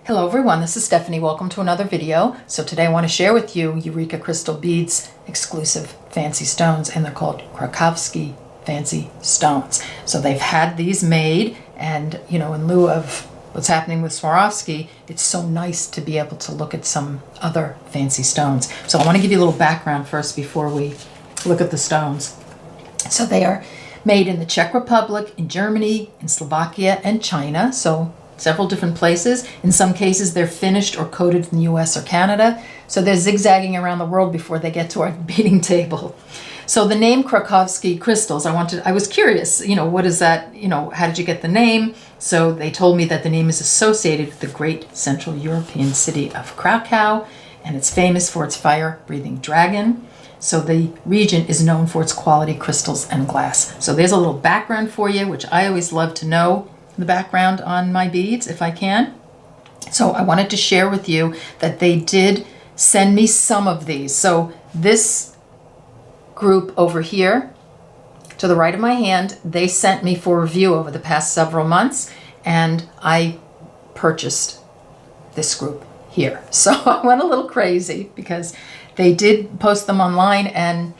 Hello everyone, this is Stephanie. Welcome to another video. So today I want to share with you Eureka Crystal Beads exclusive fancy stones, and they're called Krakovski fancy stones. So they've had these made, and in lieu of what's happening with Swarovski, it's so nice to be able to look at some other fancy stones. So I want to give you a little background first before we look at the stones. So they are made in the Czech Republic, in Germany, in Slovakia, and China. So several different places. In some cases, they're finished or coated in the US or Canada. So they're zigzagging around the world before they get to our beading table. So the name Krakovski crystals, I was curious, what is that, how did you get the name? So they told me that the name is associated with the great Central European city of Krakow, and it's famous for its fire-breathing dragon. So the region is known for its quality crystals and glass. So there's a little background for you, which I always love to know the background on my beads if I can. So I wanted to share with you that they did send me some of these. So this group over here to the right of my hand, they sent me for review over the past several months, and I purchased this group here. So I went a little crazy because they did post them online, and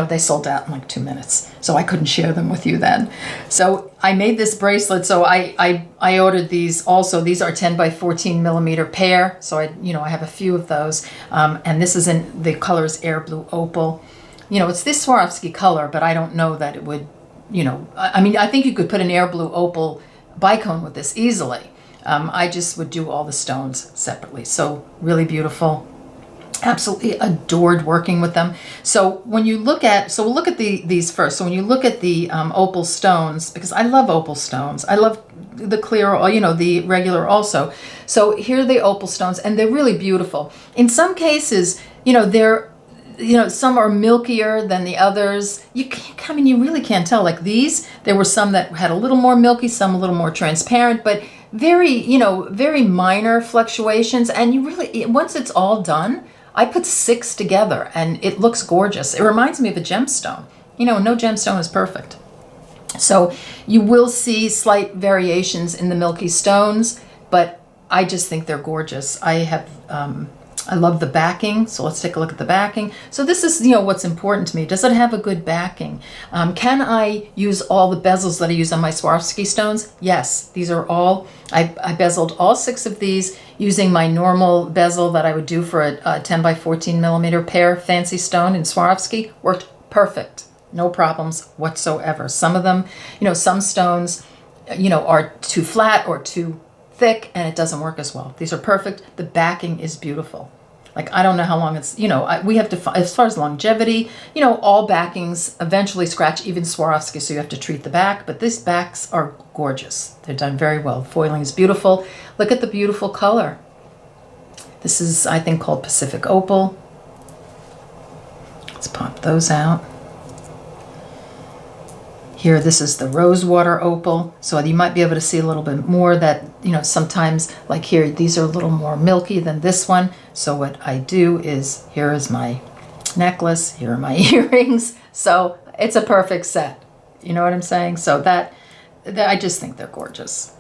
they sold out in like 2 minutes. So I couldn't share them with you then. So I made this bracelet. So I ordered these also. These are 10 by 14 millimeter pair. So I have a few of those. And this is the color is Air Blue Opal. It's this Swarovski color, but I don't know that it would, I think you could put an Air Blue Opal bicone with this easily. I just would do all the stones separately. So really beautiful. Absolutely adored working with them. So when you look at, we'll look at these first. So when you look at the opal stones, because I love opal stones, I love the clear, the regular also. So here are the opal stones, and they're really beautiful. In some cases, they're, some are milkier than the others. You really can't tell. Like these, there were some that had a little more milky, some a little more transparent, but very, very minor fluctuations. And you really, once it's all done, I put 6 together and it looks gorgeous. It reminds me of a gemstone. No gemstone is perfect. So you will see slight variations in the milky stones, but I just think they're gorgeous. I love the backing. So let's take a look at the backing. So this is, what's important to me. Does it have a good backing? Can I use all the bezels that I use on my Swarovski stones? Yes, these are all, I bezeled all 6 of these using my normal bezel that I would do for a 10 by 14 millimeter pair fancy stone in Swarovski. Worked perfect. No problems whatsoever. Some of them, some stones, are too flat or too thick and it doesn't work as well. These are perfect. The backing is beautiful. Like, I don't know how long it's, we have to, as far as longevity, all backings eventually scratch, even Swarovski, so you have to treat the back, but these backs are gorgeous. They're done very well. Foiling is beautiful. Look at the beautiful color. This is, I think, called Pacific Opal. Let's pop those out. Here, this is the Rosewater Opal. So you might be able to see a little bit more that, sometimes, like here, these are a little more milky than this one. So what I do is, here is my necklace, here are my earrings. So it's a perfect set. You know what I'm saying? So that I just think they're gorgeous.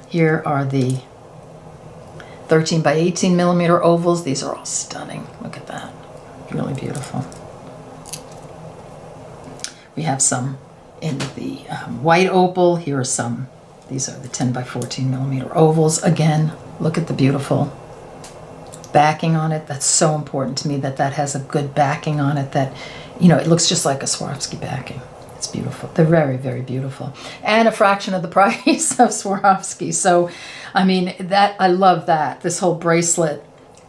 Here are the 13 by 18 millimeter ovals. These are all stunning. Look at that. Really beautiful. We have some in the white opal. Here are some. These are the 10 by 14 millimeter ovals. Again, look at the beautiful backing on it. That's so important to me that has a good backing on it, that, it looks just like a Swarovski backing. It's beautiful. They're very, very beautiful. And a fraction of the price of Swarovski. So, I love that. This whole bracelet,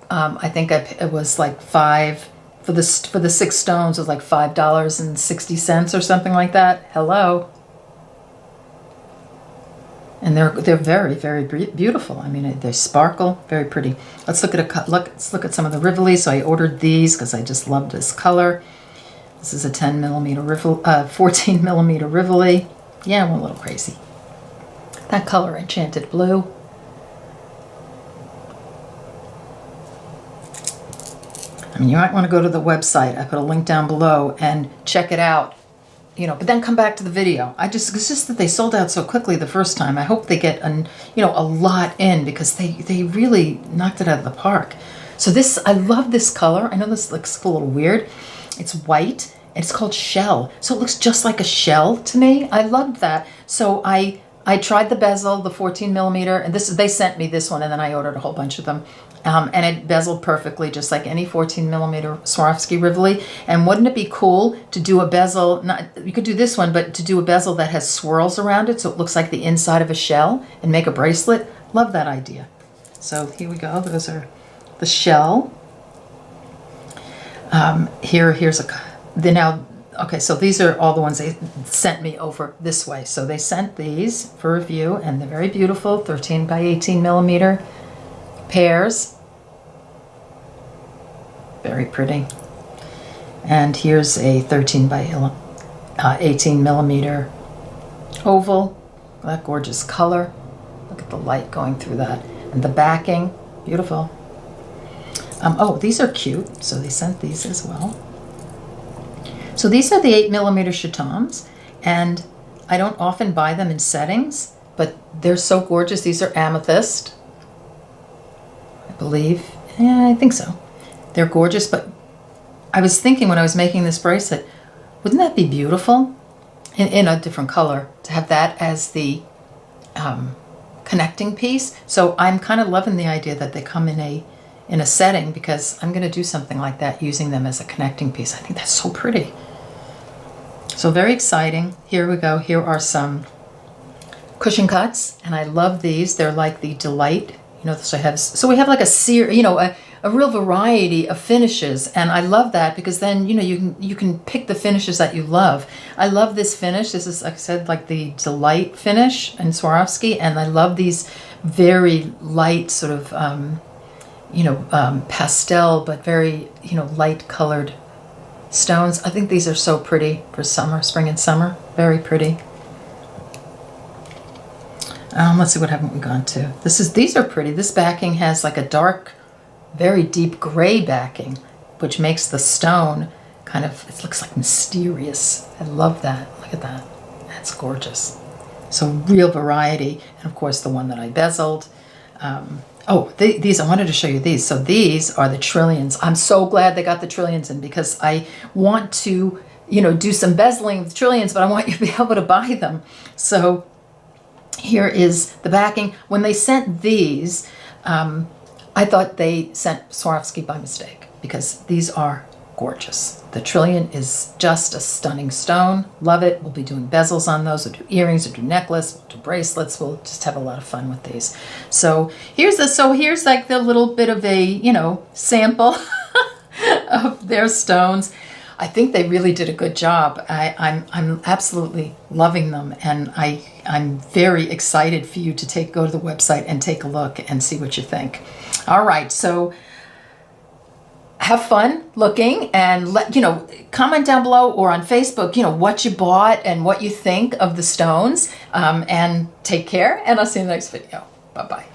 I think it was like for the 6 stones, was like $5.60 or something like that. Hello. And they're very, very beautiful. They sparkle, very pretty. Let's look at some of the Rivoli. So I ordered these because I just love this color. This is a 10 millimeter Rivoli, 14 millimeter Rivoli. Yeah, I went a little crazy. That color, Enchanted Blue. You might want to go to the website. I put a link down below and check it out. you know, but then come back to the video. It's just that they sold out so quickly the first time. I hope they get a lot in, because they really knocked it out of the park. So this, I love this color. I know this looks a little weird. It's white and it's called Shell. So it looks just like a shell to me. I love that. So I tried the bezel, the 14 millimeter, and they sent me this one, and then I ordered a whole bunch of them. And it bezeled perfectly, just like any 14 millimeter Swarovski Rivoli. And wouldn't it be cool to do a bezel, you could do this one, but to do a bezel that has swirls around it so it looks like the inside of a shell and make a bracelet? Love that idea. So here we go. Those are the shell. Okay, so these are all the ones they sent me over this way. So they sent these for review, and they're very beautiful, 13 by 18 millimeter pairs. Very pretty. And here's a 13 by 18 millimeter oval. That gorgeous color. Look at the light going through that. And the backing, beautiful. Oh, these are cute. So they sent these as well. So these are the 8 millimeter chatons, and I don't often buy them in settings, but they're so gorgeous. These are amethyst, I believe. Yeah, I think so. They're gorgeous, but I was thinking when I was making this bracelet, wouldn't that be beautiful in a different color to have that as the connecting piece? So I'm kind of loving the idea that they come in a setting, because I'm going to do something like that using them as a connecting piece. I think that's so pretty. So very exciting. Here we go. Here are some cushion cuts, and I love these. They're like the Delight, so we have like a real variety of finishes, and I love that, because then you can pick the finishes that you love. I love this finish. This is, like I said, like the Delight finish in Swarovski, and I love these very light sort of pastel, but very light colored stones. I think these are so pretty for summer, spring and summer. Very pretty. Let's see, what haven't we gone to? These are pretty. This backing has like a dark, very deep gray backing, which makes the stone kind of, it looks like mysterious. I love that. Look at that. That's gorgeous. So real variety. And of course the one that I bezeled. These, I wanted to show you these. So these are the trillions. I'm so glad they got the trillions in, because I want to, do some bezeling with trillions, but I want you to be able to buy them. So here is the backing. When they sent these, I thought they sent Swarovski by mistake, because these are gorgeous. The trillion is just a stunning stone. Love it. We'll be doing bezels on those. We'll do earrings, we'll do necklace, we'll do bracelets. We'll just have a lot of fun with these. So here's like the little bit of a, sample of their stones. I think they really did a good job. I'm absolutely loving them, and I'm very excited for you to go to the website and take a look and see what you think. All right, so have fun looking, and comment down below or on Facebook, what you bought and what you think of the stones, and take care, and I'll see you in the next video. Bye-bye.